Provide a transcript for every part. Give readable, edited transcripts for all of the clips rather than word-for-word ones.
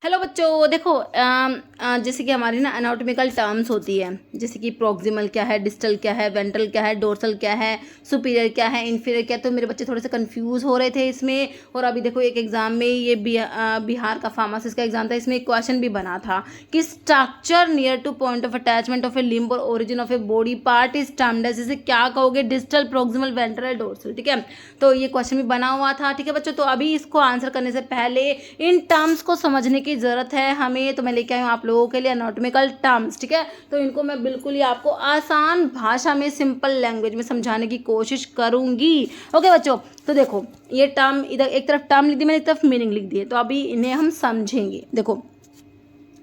Hello बच्चों, देखो जैसे कि हमारी ना एनाटॉमिकल टर्म्स होती है, जैसे कि प्रॉक्सिमल क्या है, डिस्टल क्या है, वेंट्रल क्या है, डोर्सल क्या है, सुपीरियर क्या है, इन्फीरियर क्या है। तो मेरे बच्चे थोड़े से कंफ्यूज हो रहे थे इसमें। और अभी देखो एक एग्जाम में ये बिहार का फार्मासिस्ट का एग्जाम था, इसमें एक क्वेश्चन भी बना था कि structure near to point of attachment of a limb और origin of a body part is termed as, इसे क्या कहोगे, डिस्टल, प्रॉक्सिमल, वेंट्रल, डोर्सल। ठीक है, तो ये क्वेश्चन भी बना हुआ था। ठीक है बच्चों, तो अभी इसको आंसर करने से पहले इन टर्म्स को समझने की ज़रूरत है हमें। तो मैं लेके आई हूँ आप लोगों के लिए एनाटॉमिकल टर्म्स। ठीक है, तो इनको मैं बिल्कुल ही आपको आसान भाषा में, सिंपल लैंग्वेज में समझाने की कोशिश करूंगी। ओके बच्चों, तो देखो ये टर्म, इधर एक तरफ टर्म लिख दी मैंने, एक तरफ मीनिंग लिख दी है, तो अभी इन्हें हम समझेंगे। देखो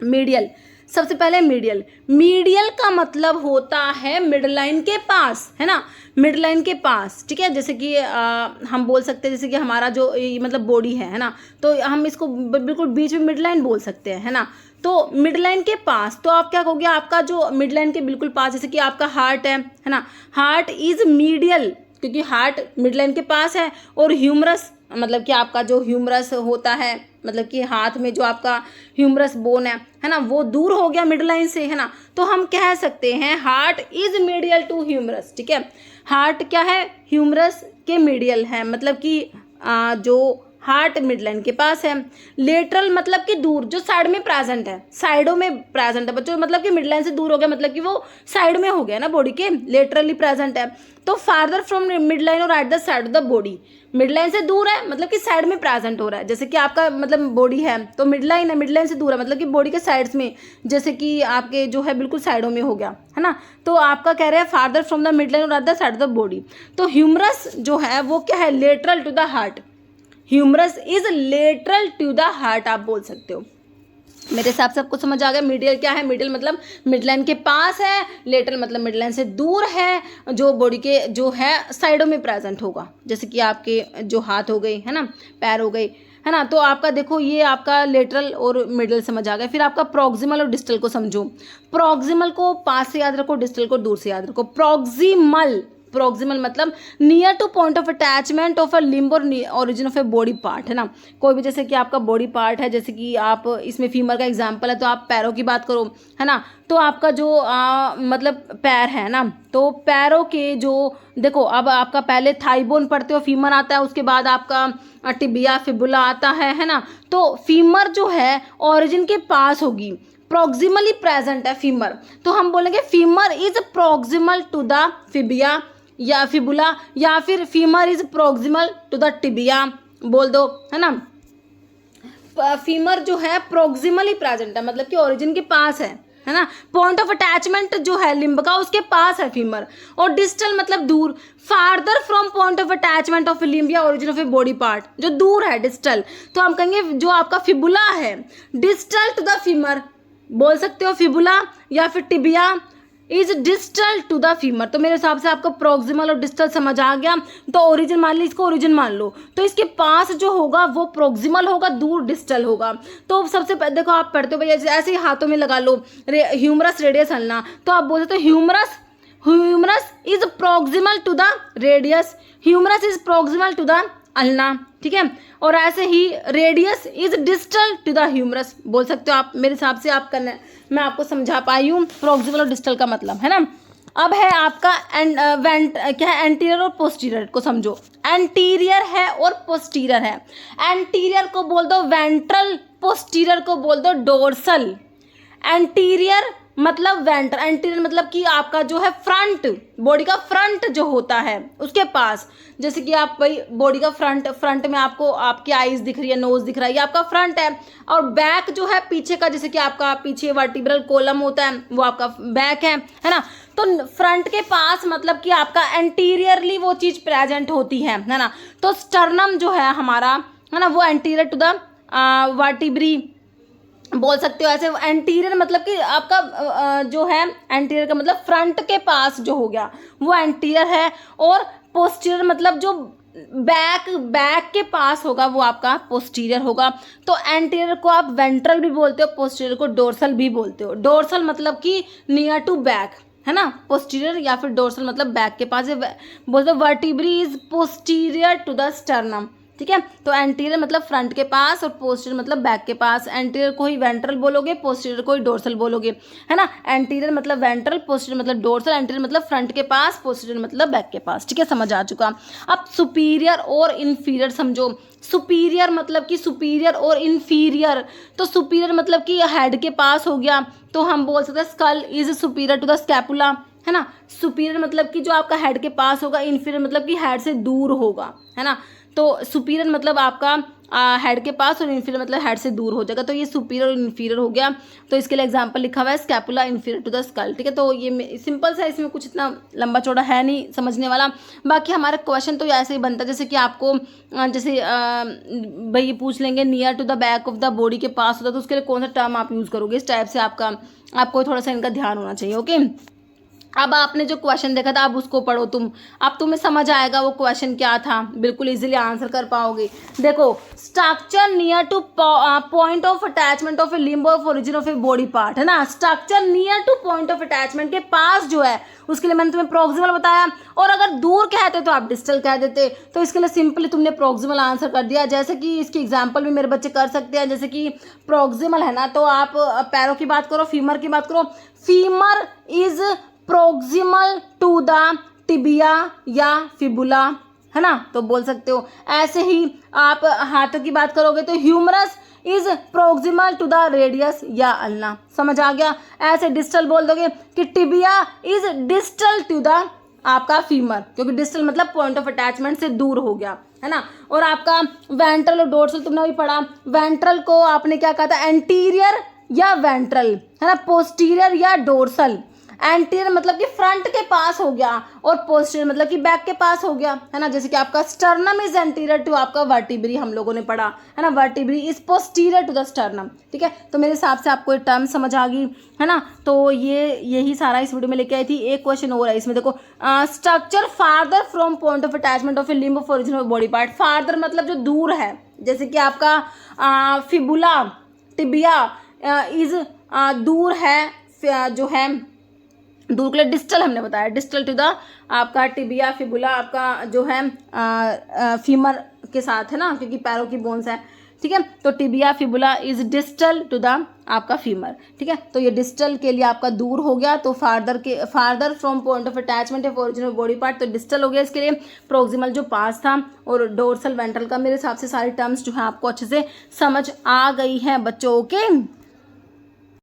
मीडियल, सबसे पहले मीडियल। मीडियल का मतलब होता है मिड लाइन के पास, है ना, मिड लाइन के पास। ठीक है, जैसे कि हम बोल सकते हैं, जैसे कि हमारा जो मतलब बॉडी है ना, तो हम इसको बिल्कुल बीच में मिड लाइन बोल सकते हैं, है ना। तो मिड लाइन के पास, तो आप क्या कहोगे, आपका जो मिड लाइन के बिल्कुल पास, जैसे कि आपका हार्ट है ना, हार्ट इज मीडियल, क्योंकि हार्ट मिड लाइन के पास है। और ह्यूमरस, मतलब कि आपका जो ह्यूमरस होता है, मतलब कि हाथ में जो आपका ह्यूमरस बोन है ना, वो दूर हो गया मिड लाइन से, है ना। तो हम कह सकते हैं heart is medial to humerus. ठीक है, हार्ट क्या है, ह्यूमरस के मीडियल है, मतलब कि जो हार्ट मिड लाइन के पास है। लेटरल मतलब कि दूर, जो साइड में प्रेजेंट है, साइडों में प्रेजेंट है बच्चों, मतलब कि मिड लाइन से दूर हो गया, मतलब कि वो साइड में हो गया ना बॉडी के, लेटरली प्रेजेंट है। तो फार्दर फ्रॉम मिड लाइन और at the side of the body, mid line से दूर है मतलब कि साइड में प्रेजेंट हो रहा है। जैसे कि आपका मतलब बॉडी है तो मिड लाइन है, मिड लाइन से दूर है मतलब कि बॉडी के साइड्स में, जैसे कि आपके जो है बिल्कुल साइडों में हो गया, है ना। तो आपका कह रहे हैं farther from the mid line और at the side of the body. तो ह्यूमरस जो है वो क्या है, lateral to the heart. Humerus is lateral to the heart, आप बोल सकते हो। मेरे हिसाब से आपको समझ आ गया। मीडियल क्या है, मीडियल मतलब मिड लाइन के पास है, लेटरल मतलब मिड लाइन से दूर है, जो बॉडी के जो है साइडों में प्रेजेंट होगा, जैसे कि आपके जो हाथ हो गए, है ना, पैर हो गए, है ना। तो आपका देखो ये आपका लेटरल और मिडल समझ आ गया। फिर आपका प्रॉक्सिमल और डिस्टल को समझो। प्रॉक्सिमल को पास से याद रखो, डिस्टल को दूर से याद रखो। प्रॉक्सिमल, प्रॉक्सिमल मतलब near to point of attachment of a limb और origin of a body part, है ना। कोई भी जैसे कि आपका बॉडी पार्ट है, जैसे कि आप इसमें फीमर का एग्जांपल है तो आप पैरों की बात करो, है ना। तो आपका जो मतलब पैर है ना, तो पैरों के जो, देखो अब आपका पहले थाई बोन पढ़ते हो, फीमर आता है, उसके बाद आपका टिबिया फिबुला आता है ना। तो फीमर जो है ओरिजिन के पास होगी, प्रॉक्सिमली प्रेजेंट है फीमर, तो हम बोलेंगे femur is proximal to the tibia या फिबुला, या फिर femur is proximal to the tibia, बोल दो, है ना। फीमर जो है प्रॉक्सिमली प्रेजेंट है, मतलब कि ओरिजिन के पास है ना। पॉइंट ऑफ अटैचमेंट जो है लिम्ब का, उसके पास है फीमर। और डिस्टल मतलब दूर, farther from point of attachment of limb या origin of a body part, जो दूर है डिस्टल। तो हम कहेंगे जो आपका फिबुला है, डिस्टल टू द फीमर, बोल सकते हो फिबुला या फिर tibia is distal to the femur. तो मेरे हिसाब से आपको प्रॉक्सिमल और डिस्टल समझ आ गया। तो ओरिजिन मान ली, इसको ओरिजिन मान लो, तो इसके पास जो होगा वो प्रॉक्सिमल होगा, दूर डिस्टल होगा। तो सबसे पहले देखो आप पढ़ते हो भैया, ऐसे ही हाथों में लगा लो ह्यूमरस रेडियस अल्ना, तो आप बोल सकते हो humerus, humerus is proximal to the radius, humerus is proximal to the ulna. ठीक है, और ऐसे ही radius is distal to the humerus, बोल सकते हो आप। मेरे हिसाब से आप करना, मैं आपको समझा पाई हूँ प्रॉक्सिमल और डिस्टल का मतलब, है ना। अब है आपका क्या है, एंटीरियर और पोस्टीरियर को समझो। एंटीरियर है और पोस्टीरियर है। एंटीरियर को बोल दो वेंट्रल, पोस्टीरियर को बोल दो डोर्सल। एंटीरियर मतलब वेंट्रल, एंटीरियर मतलब कि आपका जो है फ्रंट, बॉडी का फ्रंट जो होता है उसके पास, जैसे कि आप भाई बॉडी का फ्रंट, फ्रंट में आपको आपकी आईज दिख रही है, नोज दिख रहा है, ये आपका फ्रंट है। और बैक जो है पीछे का, जैसे कि आपका पीछे वर्टिब्रल कॉलम होता है, वो आपका बैक है ना। तो फ्रंट के पास मतलब कि आपका एंटीरियरली वो चीज प्रेजेंट होती है ना। तो स्टर्नम जो है हमारा, है ना, वो एंटीरियर टू द वर्टिब्री, बोल सकते हो ऐसे। एंटीरियर मतलब कि आपका जो है, एंटीरियर का मतलब फ्रंट के पास जो हो गया वो एंटीरियर है। और पोस्टीरियर मतलब जो बैक के पास होगा वो आपका पोस्टीरियर होगा। तो एंटीरियर को आप वेंट्रल भी बोलते हो, पोस्टीरियर को डोर्सल भी बोलते हो। डोर्सल मतलब कि नियर टू बैक, है ना। पोस्टीरियर या फिर डोर्सल मतलब बैक के पास, बोलते vertebrae is posterior to the sternum, ठीक है। तो एंटीरियर मतलब फ्रंट के पास और पोस्टीरियर मतलब बैक के पास। एंटीरियर को ही वेंट्रल बोलोगे, पोस्टीरियर को ही डोर्सल बोलोगे, है ना। एंटीरियर मतलब वेंट्रल, पोस्टीरियर मतलब डोर्सल, एंटीरियर मतलब फ्रंट के पास, पोस्टीरियर मतलब बैक के पास। ठीक है, समझ आ चुका। अब सुपीरियर और इन्फीरियर समझो। सुपीरियर मतलब कि सुपीरियर और इन्फीरियर, तो सुपीरियर मतलब कि हेड के पास हो गया, तो हम बोल सकते हैं skull is superior to the scapula, है ना। सुपीरियर मतलब कि जो आपका हेड के पास होगा, इन्फीरियर मतलब कि हेड से दूर होगा, है ना। तो सुपीरियर मतलब आपका हेड के पास और इन्फीरियर मतलब हेड से दूर हो जाएगा। तो ये सुपीरियर और इन्फीरियर हो गया। तो इसके लिए एग्जांपल लिखा हुआ है scapula inferior to the skull. ठीक है, तो ये सिंपल सा, इसमें कुछ इतना लंबा चौड़ा है नहीं समझने वाला। बाकी हमारा क्वेश्चन तो ऐसे ही बनता है, जैसे कि आपको जैसे भाई ये पूछ लेंगे near to the back of the body के पास होता है, तो उसके लिए कौन सा टर्म आप यूज़ करोगे, इस टाइप से आपको थोड़ा सा इनका ध्यान होना चाहिए। ओके, अब आपने जो क्वेश्चन देखा था अब उसको पढ़ो तुम, अब तुम्हें समझ आएगा वो क्वेश्चन क्या था, बिल्कुल इजीली आंसर कर पाओगे। देखो, structure near to point of attachment of a limb of origin of a body part, है ना। Structure near to point of attachment के पास जो है उसके लिए मैंने तुम्हें प्रोक्सिमल बताया, और अगर दूर कहते तो आप डिस्टल कह देते। तो इसके लिए सिंपली तुमने प्रोक्सिमल आंसर कर दिया। जैसे कि इसकी एग्जांपल भी मेरे बच्चे कर सकते हैं, जैसे कि प्रोक्सिमल है ना, तो आप पैरों की बात करो, फीमर की बात करो। Femur is proximal to the tibia या फिबुला, है ना, तो बोल सकते हो। ऐसे ही आप हाथों की बात करोगे तो humerus is proximal to the radius या अल्ना, समझ आ गया। ऐसे डिस्टल बोल दोगे कि tibia is distal to the आपका फीमर, क्योंकि डिस्टल मतलब पॉइंट ऑफ अटैचमेंट से दूर हो गया, है ना। और आपका वेंट्रल और डोर्सल तुमने अभी पढ़ा। वेंट्रल को आपने क्या कहा था, एंटीरियर या वेंट्रल, है ना, पोस्टीरियर या डोर्सल। एंटीरियर मतलब कि फ्रंट के पास हो गया, और पोस्टीरियर मतलब कि बैक के पास हो गया, है ना। जैसे कि आपका स्टर्नम इज एंटीरियर टू आपका वर्टिब्री, हम लोगों ने पढ़ा, है ना। Vertebrae is posterior to the sternum. ठीक है, तो मेरे हिसाब से आपको ये टर्म समझ आ गई, है ना। तो यही सारा इस वीडियो में लेके आई थी। एक क्वेश्चन और है इसमें, देखो, structure farther from point of attachment of a limb of origin of body part. Farther मतलब जो दूर है, जैसे कि आपका फिबुला, टिबिया इज दूर है, जो है दूर के लिए डिस्टल हमने बताया, डिस्टल टू द आपका टिबिया, फिबुला आपका जो है फीमर के साथ, है ना, क्योंकि पैरों की बोन्स है। ठीक है, तो tibia fibula is distal to the आपका फीमर। ठीक है, तो ये डिस्टल के लिए आपका दूर हो गया, तो farther from point of attachment of original body part, तो डिस्टल हो गया इसके लिए। प्रोक्सिमल जो पास था, और डोर्सल वेंट्रल का, मेरे हिसाब से सारी टर्म्स जो है आपको अच्छे से समझ आ गई है बच्चों। ओके।